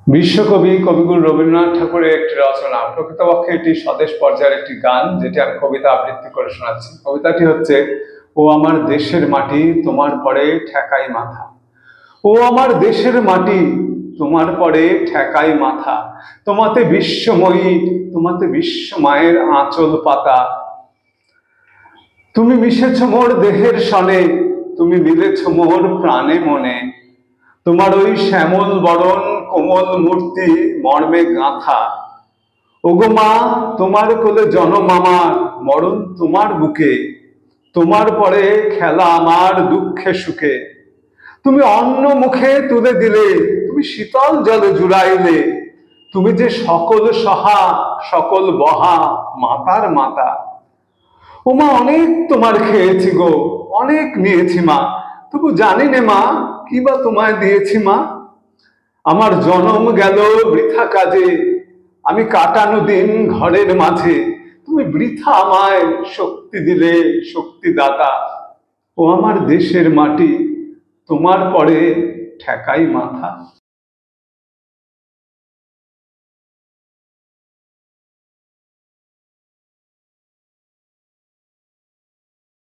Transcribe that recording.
বিশ্বকবি কবিগুরু রবীন্দ্রনাথ ঠাকুরের একটি রচনা, প্রকৃতপক্ষে এটি স্বদেশ পর্যায়ের একটি গান, যেটি আমি কবিতা আবৃত্তি করে শোনাচ্ছি। কবিতাটি হচ্ছে, ও আমার দেশের মাটি তোমার পরে ঠেকাই মাথা। ও আমার দেশের মাটি তোমার পরে ঠেকাই মাথা। তোমাতে বিশ্বময়ী, তোমাতে বিশ্ব মায়ের আঁচল পাতা। তুমি মিশেছ মোর দেহের সনে, তুমি মিলেছ মোর প্রাণে মনে। তোমার ওই শ্যামল বরণ কোমল মূর্তি মর্মে গাঁথা। ওগো মা, তোমার কোলে জনম আমার, মরণ তোমার বুকে। তোমার পরে খেলা আমার দুঃখে সুখে। তুমি অন্ন মুখে তুলে দিলে, তুমি শীতল জলে জুড়াইলে। তুমি যে সকল সহা, সকল বহা, মাতার মাতা। ও মা, অনেক তোমার খেয়েছি গো, অনেক নিয়েছি মা, তবু জানি নে মা, কি বা তোমায় দিয়েছি মা। আমার জনম গেল বৃথা কাজে, আমি কাটানো দিন ঘরের মাঝে। তুমি বৃথা আমায় শক্তি দিলে, শক্তিদাতা। ও আমার দেশের মাটি তোমার পরে ঠেকাই মাথা।